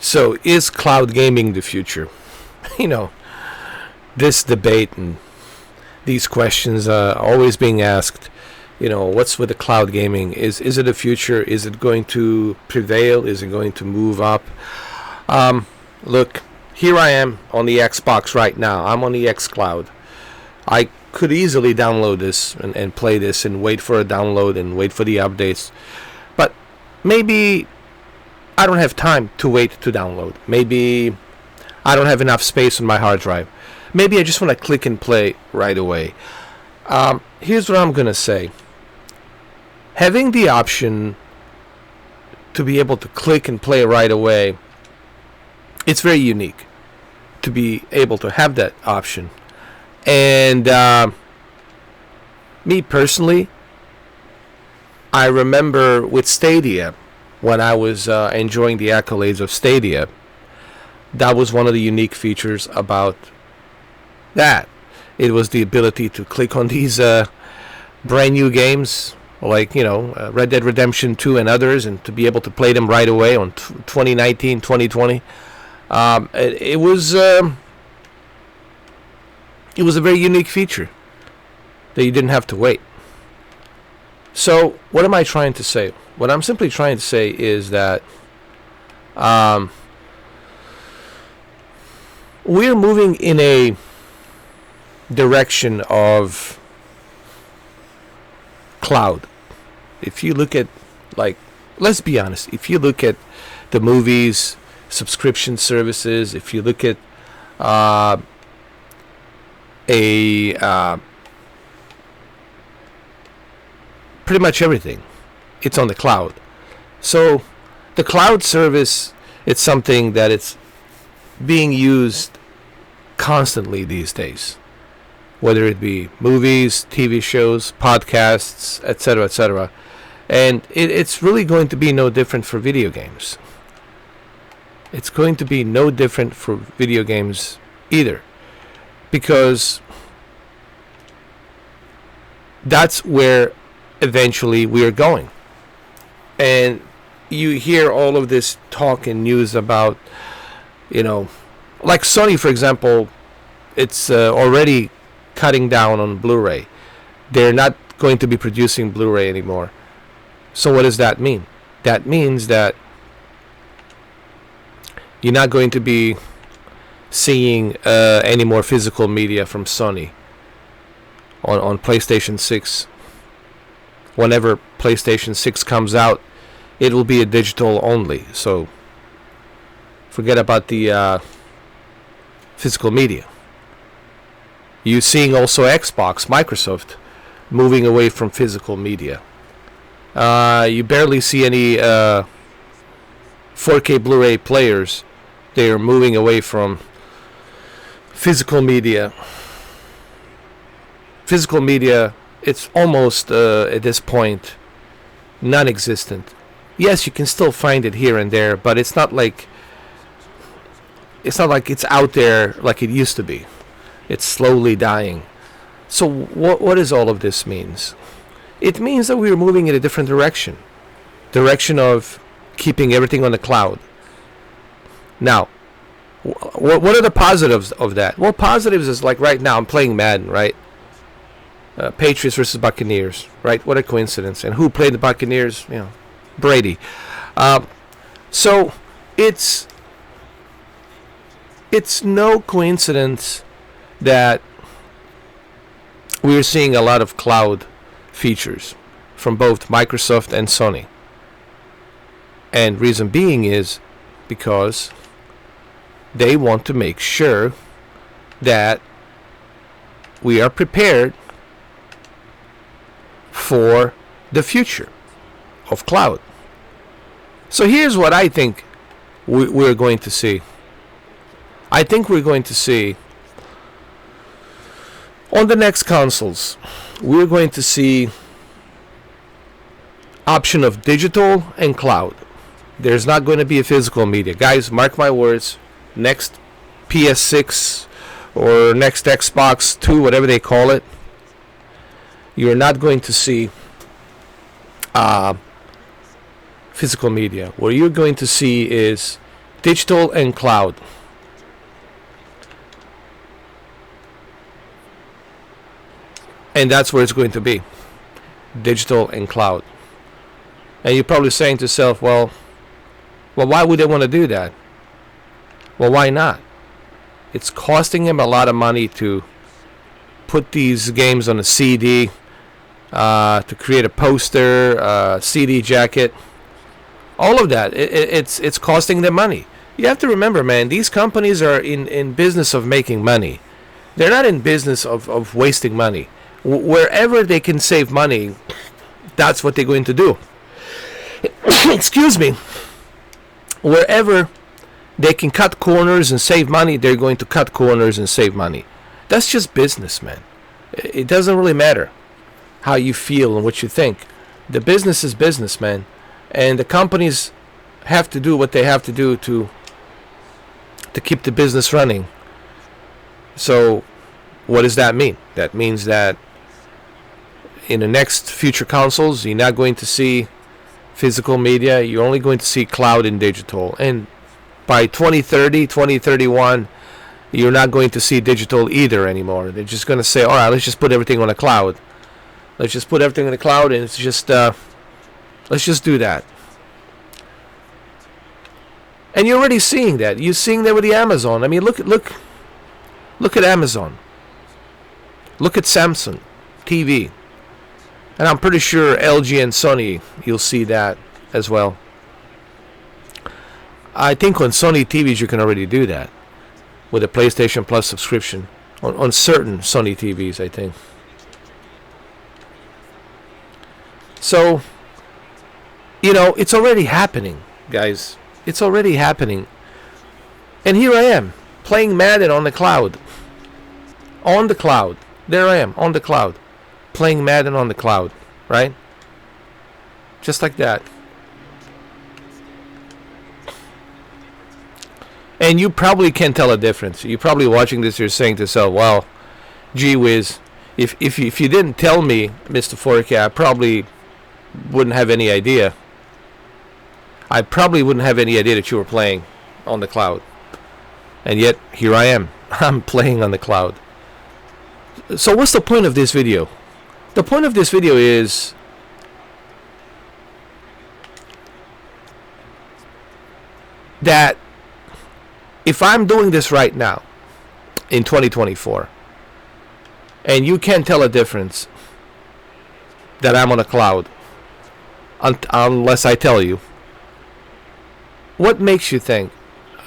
So, is cloud gaming the future? You know, this debate and these questions always being asked. You know, what's with the cloud gaming? Is it a future? Is it going to prevail? Is it going to move up? Look, here I am on the Xbox right now. I'm on the xCloud. I could easily download this and play this and wait for a download and wait for the updates. But maybe I don't have time to wait to download. Maybe I don't have enough space on my hard drive. Maybe I just want to click and play right away. Here's what I'm going to say. Having the option to be able to click and play right away, it's very unique to be able to have that option. And me personally, I remember with Stadia, when I was enjoying the accolades of Stadia, that was one of the unique features about that. It was the ability to click on these brand new games, like, Red Dead Redemption 2 and others, and to be able to play them right away on 2019, 2020. It was a very unique feature that you didn't have to wait. So what am I trying to say? What I'm simply trying to say is that we're moving in a direction of cloud. If you look at, let's be honest, if you look at the movies, subscription services, if you look at pretty much everything, it's on the cloud. So the cloud service, it's something that it's being used constantly these days, whether it be movies, TV shows, podcasts, etc., etc. And it's really going to be no different for video games. It's going to be no different for video games either, because that's where eventually we are going. And you hear all of this talk and news about, like Sony, for example, it's already cutting down on Blu-ray. They're not going to be producing Blu-ray anymore. So what does that mean? That means that you're not going to be seeing any more physical media from Sony on PlayStation 6. Whenever PlayStation 6 comes out, it will be a digital only. So forget about the physical media. You're seeing also Xbox, Microsoft, moving away from physical media. You barely see any 4K Blu-ray players. They are moving away from physical media. Physical media, it's almost at this point non-existent. Yes, you can still find it here and there, but it's not like it's out there like it used to be. It's slowly dying. So what does all of this means? It means that we're moving in a different direction of keeping everything on the cloud. Now, what are the positives of that? Well, positives is like right now I'm playing Madden, right? Patriots versus Buccaneers, right? What a coincidence. And who played the Buccaneers? Brady. So it's no coincidence that we're seeing a lot of cloud features from both Microsoft and Sony. And reason being is because they want to make sure that we are prepared for the future of cloud. So here's what I think we're going to see. I think we're going to see on the next consoles, we're going to see option of digital and cloud. There's not going to be a physical media. Guys, mark my words, next PS6 or next Xbox 2, whatever they call it, you're not going to see physical media. What you're going to see is Digital and cloud. And that's where it's going to be. Digital and cloud. And you're probably saying to yourself, well, why would they want to do that? Well, why not? It's costing them a lot of money to put these games on a CD, to create a poster, CD jacket, all of that. It's costing them money. You have to remember, man, these companies are in business of making money. They're not in business of wasting money. Wherever they can save money, that's what they're going to do. Excuse me. Wherever they can cut corners and save money, they're going to cut corners and save money. That's just business, man. It doesn't really matter how you feel and what you think. The business is business, man. And the companies have to do what they have to do to keep the business running. So what does that mean? That means that in the next future consoles, you're not going to see physical media. You're only going to see cloud and digital. And by 2030, 2031, you're not going to see digital either anymore. They're just going to say, all right, let's just put everything on the cloud. Let's just put everything on the cloud, and it's just, let's just do that. And you're already seeing that. You're seeing that with the Amazon. I mean, look at Amazon. Look at Samsung TV. And I'm pretty sure LG and Sony, you'll see that as well. I think on Sony TVs you can already do that with a PlayStation Plus subscription on certain Sony TVs, I think. So, it's already happening, guys. It's already happening. And here I am, playing Madden on the cloud. On the cloud. There I am, on the cloud. Playing Madden on the cloud, right? Just like that. And you probably can't tell a difference. You're probably watching this, you're saying to yourself, well, gee whiz, if you didn't tell me, Mr. 4K, I probably wouldn't have any idea. I probably wouldn't have any idea that you were playing on the cloud. And yet, here I am. I'm playing on the cloud. So what's the point of this video? The point of this video is that if I'm doing this right now in 2024 and you can't tell a difference that I'm on a cloud unless I tell you, what makes you think,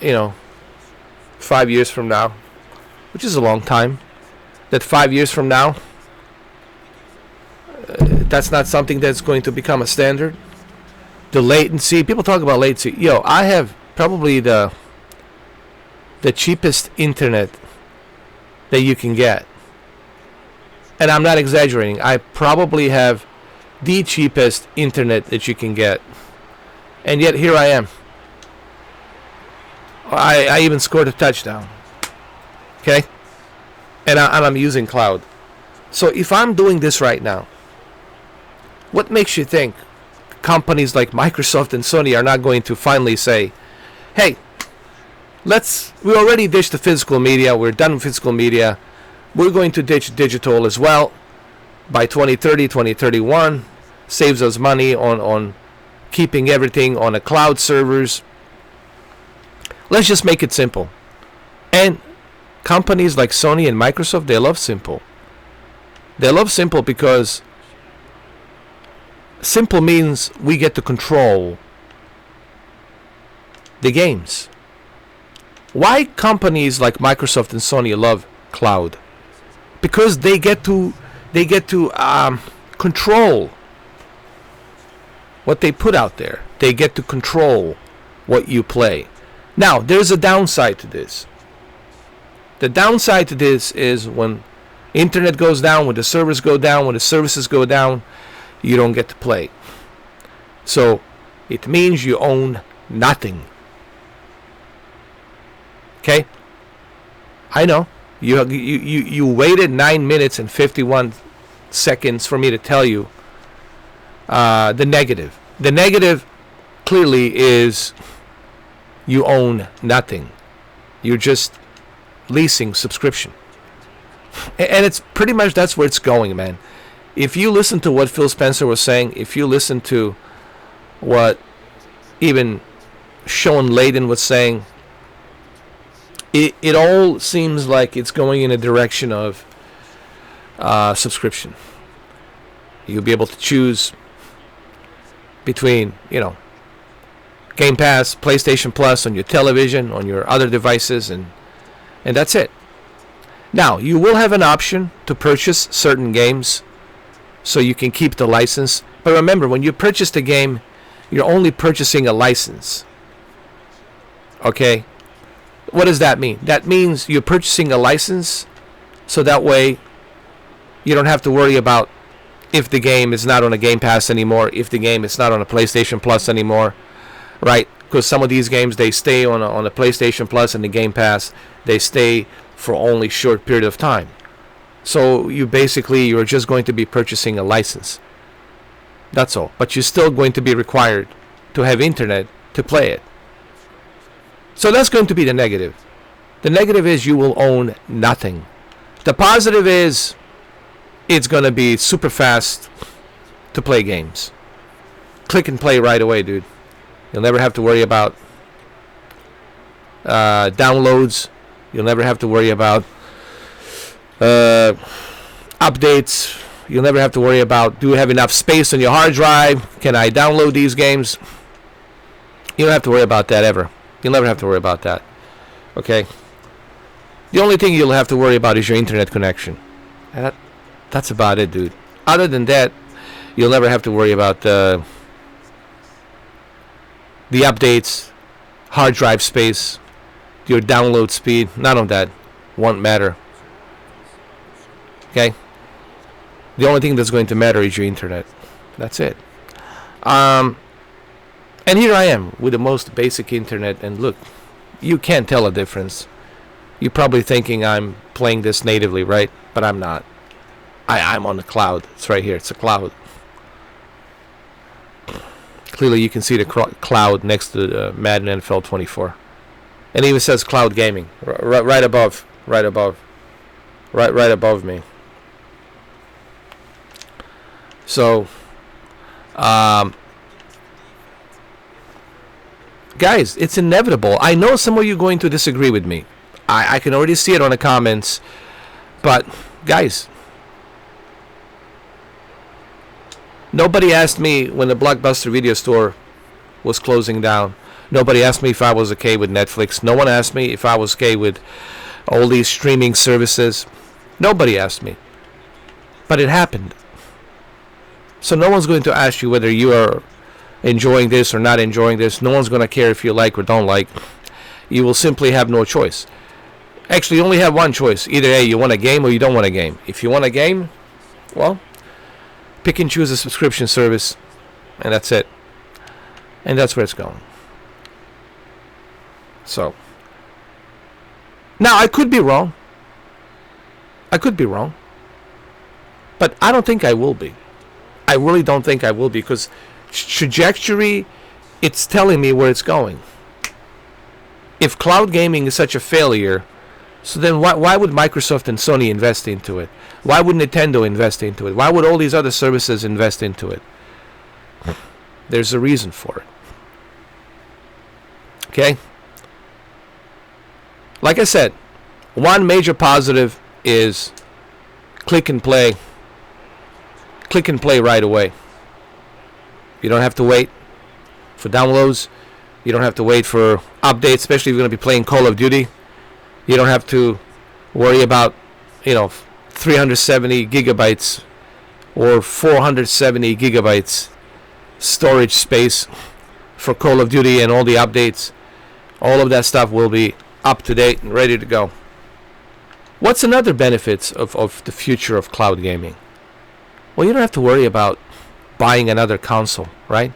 5 years from now, which is a long time, that 5 years from now that's not something that's going to become a standard? The latency, people talk about latency. I have probably the cheapest internet that you can get. And I'm not exaggerating. I probably have the cheapest internet that you can get. And yet here I am. I even scored a touchdown. Okay? And I'm using cloud. So if I'm doing this right now, what makes you think companies like Microsoft and Sony are not going to finally say, hey, we already ditched the physical media, we're done with physical media, we're going to ditch digital as well by 2030, 2031, saves us money on keeping everything on the cloud servers. Let's just make it simple. And companies like Sony and Microsoft, they love simple. They love simple because simple means we get to control the games. Why companies like Microsoft and Sony love cloud? Because they get to control what they put out there. They get to control what you play. Now, there's a downside to this. The downside to this is when internet goes down, when the servers go down, when the services go down, you don't get to play. So it means you own nothing. Okay? I know. You waited 9 minutes and 51 seconds for me to tell you the negative. The negative clearly is you own nothing. You're just leasing subscription. And it's pretty much that's where it's going, man. If you listen to what Phil Spencer was saying, if you listen to what even Sean Layden was saying, it all seems like it's going in a direction of subscription. You'll be able to choose between, Game Pass, PlayStation Plus on your television, on your other devices, and that's it. Now, you will have an option to purchase certain games so you can keep the license. But remember, when you purchase the game, you're only purchasing a license. Okay? What does that mean? That means you're purchasing a license so that way you don't have to worry about if the game is not on a Game Pass anymore, if the game is not on a PlayStation Plus anymore, right? Because some of these games, they stay on a PlayStation Plus and the Game Pass, they stay for only short period of time. So you're just going to be purchasing a license. That's all. But you're still going to be required to have internet to play it. So that's going to be the negative. The negative is you will own nothing. The positive is it's going to be super fast to play games. Click and play right away, dude. You'll never have to worry about downloads. You'll never have to worry about updates. You'll never have to worry about, do you have enough space on your hard drive? Can I download these games? You don't have to worry about that ever. You'll never have to worry about that. Okay? The only thing you'll have to worry about is your internet connection. And that's about it, dude. Other than that, you'll never have to worry about the updates, hard drive space, your download speed. None of that won't matter. Okay? The only thing that's going to matter is your internet. That's it. And here I am with the most basic internet, and look, you can't tell a difference. You're probably thinking I'm playing this natively, right? But I'm not. I'm on the cloud. It's right here. It's a cloud. Clearly you can see the cloud next to Madden NFL 24. And it even says cloud gaming right above me. So, guys, it's inevitable. I know some of you are going to disagree with me. I can already see it on the comments. But, guys, nobody asked me when the Blockbuster video store was closing down. Nobody asked me if I was okay with Netflix. No one asked me if I was okay with all these streaming services. Nobody asked me. But it happened. So no one's going to ask you whether you are enjoying this or not enjoying this. No one's going to care if you like or don't like. You will simply have no choice. Actually, you only have one choice. Either A, you want a game or you don't want a game. If you want a game, well, pick and choose a subscription service, and that's it. And that's where it's going. So, now I could be wrong. But I don't think I will be. I really don't think I will be, because trajectory, it's telling me where it's going. If cloud gaming is such a failure, so then why would Microsoft and Sony invest into it? Why would Nintendo invest into it? Why would all these other services invest into it? There's a reason for it. Okay? Like I said, one major positive is click and play. Click and play right away. You don't have to wait for downloads. You don't have to wait for updates, especially if you're going to be playing Call of Duty. You don't have to worry about, 370 gigabytes or 470 gigabytes storage space for Call of Duty and all the updates. All of that stuff will be up to date and ready to go. What's another benefits of the future of cloud gaming? Well, you don't have to worry about buying another console, right?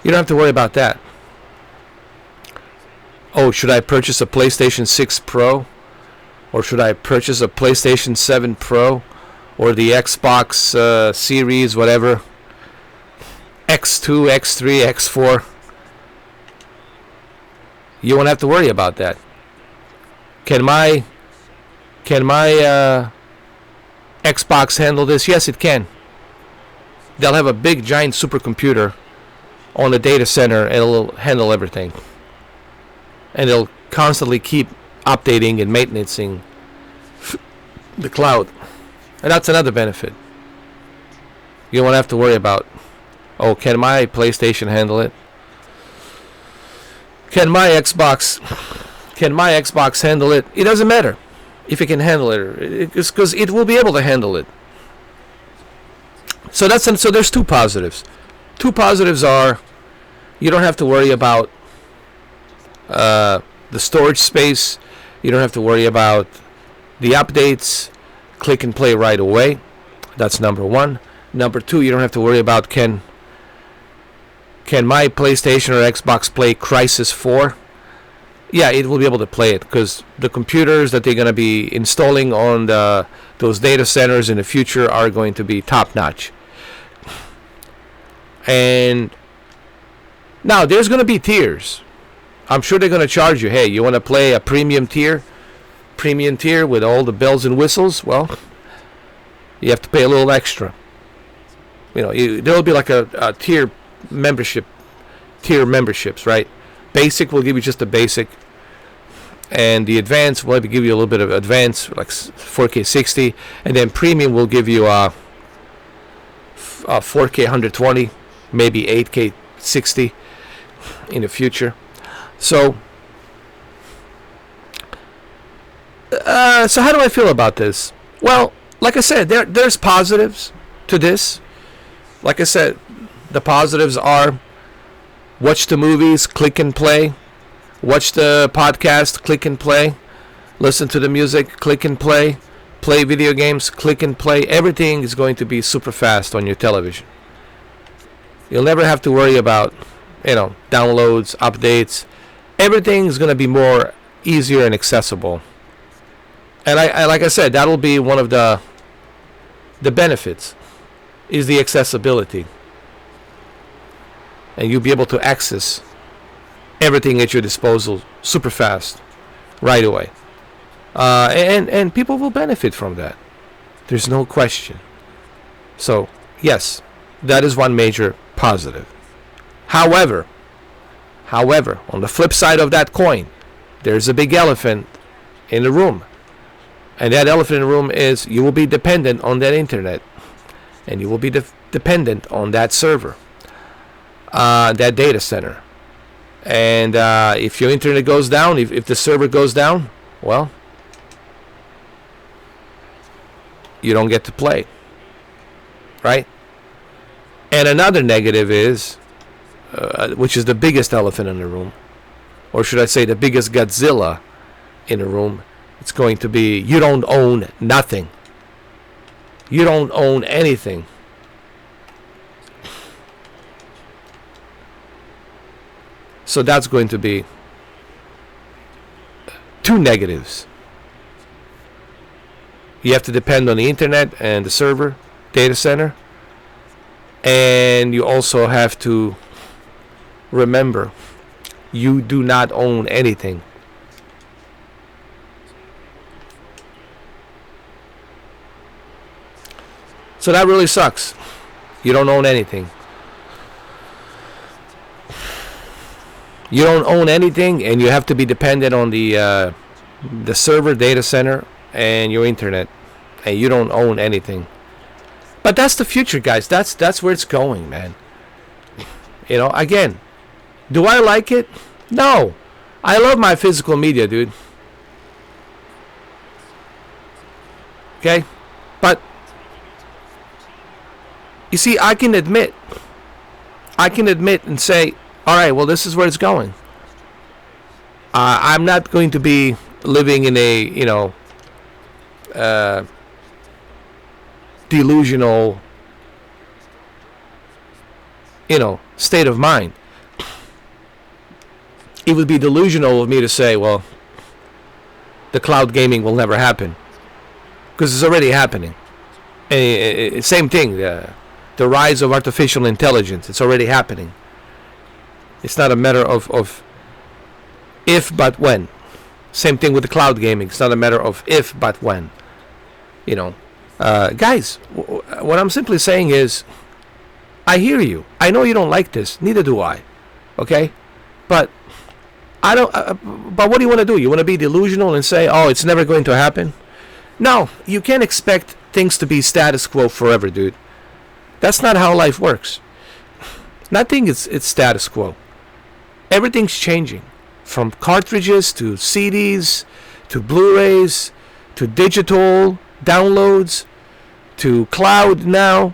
You don't have to worry about that. Oh, should I purchase a PlayStation 6 Pro? Or should I purchase a PlayStation 7 Pro? or the Xbox Series, whatever, X2, X3, X4. You won't have to worry about that. Can my Xbox handle this? Yes, it can. They'll have a big giant supercomputer on the data center, and it'll handle everything. And it'll constantly keep updating and maintaining the cloud. And that's another benefit. You won't have to worry about, oh, can my PlayStation handle it? Can my Xbox handle it? It doesn't matter if it can handle it, because it will be able to handle it. So there's two positives. Two positives are, you don't have to worry about the storage space. You don't have to worry about the updates. Click and play right away. That's number one. Number two, you don't have to worry about can my PlayStation or Xbox play Crysis 4? Yeah, it will be able to play it, because the computers that they're going to be installing on those data centers in the future are going to be top notch. And now there's going to be tiers. I'm sure they're going to charge you. Hey, you want to play a premium tier with all the bells and whistles? Well, you have to pay a little extra. There'll be like a tier memberships, right? Basic will give you just the basic, and the advanced will maybe give you a little bit of advanced, like 4K 60, and then premium will give you a 4K 120, maybe 8K 60 in the future. So how do I feel about this? Well, like I said, there's positives to this. Like I said, the positives are, watch the movies, click and play. Watch the podcast, click and play. Listen to the music, click and play. Play video games, click and play. Everything is going to be super fast on your television. You'll never have to worry about, downloads, updates. Everything is going to be more easier and accessible. And I like I said, that'll be one of the benefits, is the accessibility. And you'll be able to access everything at your disposal super fast, right away. And people will benefit from that. There's no question. So, yes, that is one major positive. However, on the flip side of that coin, there's a big elephant in the room. And that elephant in the room is, you will be dependent on that internet. And you will be dependent on that server, that data center. And if your internet goes down, if the server goes down, well, you don't get to play, right? And another negative is, which is the biggest elephant in the room, or should I say the biggest Godzilla in the room, it's going to be, you don't own nothing. You don't own anything. So that's going to be two negatives. You have to depend on the internet and the server, data center. And you also have to remember, you do not own anything. So that really sucks. You don't own anything. You don't own anything, and you have to be dependent on the server, data center, and your internet, and you don't own anything. But that's the future, guys. That's where it's going, man. Again, do I like it? No. I love my physical media, dude. Okay? But you see, I can admit and say, all right, well, this is where it's going. I'm not going to be living in a, delusional, state of mind. It would be delusional of me to say, well, the cloud gaming will never happen. Because it's already happening. Same thing. The rise of artificial intelligence. It's already happening. It's not a matter of if but when. Same thing with the cloud gaming. It's not a matter of if but when. You know, guys, what I'm simply saying is, I hear you. I know you don't like this. Neither do I. Okay, but I don't. But what do you want to do? You want to be delusional and say, "Oh, it's never going to happen"? No, you can't expect things to be status quo forever, dude. That's not how life works. Nothing is it's status quo. Everything's changing, from cartridges to CDs to Blu-rays to digital downloads to cloud now.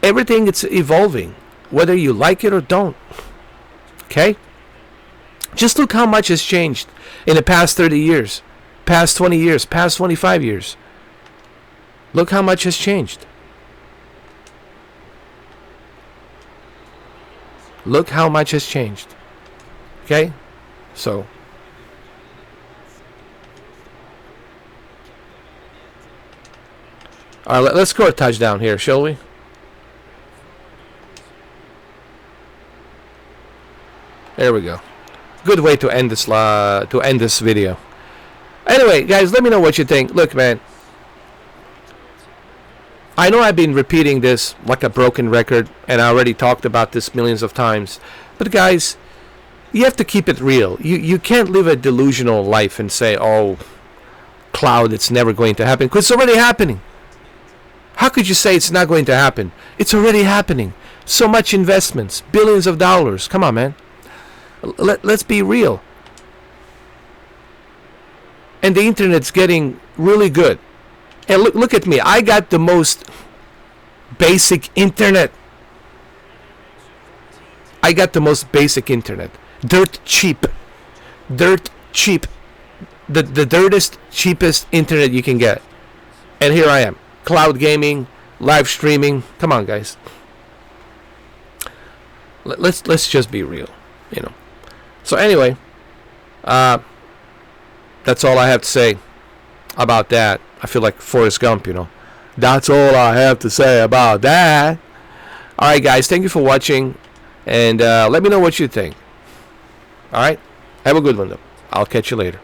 Everything is evolving, whether you like it or don't. Okay? Just look how much has changed in the past 30 years, past 20 years, past 25 years. Look how much has changed. Look how much has changed. Okay? So, all right, let's score a touchdown here, shall we? There we go. Good way to end this video. Anyway, guys, let me know what you think. Look, man, I know I've been repeating this like a broken record, and I already talked about this millions of times. But guys, you have to keep it real. You can't live a delusional life and say, "Oh, cloud, it's never going to happen," because it's already happening. How could you say it's not going to happen? It's already happening. So much investments, billions of dollars. Come on, man. Let's be real. And the internet's getting really good. And look at me. I got the most basic internet. I got the most basic internet. Dirt cheap. Dirt cheap. The dirtest, cheapest internet you can get. And here I am. Cloud gaming, live streaming. Come on, guys. Let's just be real, you know. So anyway, that's all I have to say about that. I feel like Forrest Gump, you know. That's all I have to say about that. All right, guys. Thank you for watching, and let me know what you think. All right. Have a good one, though. I'll catch you later.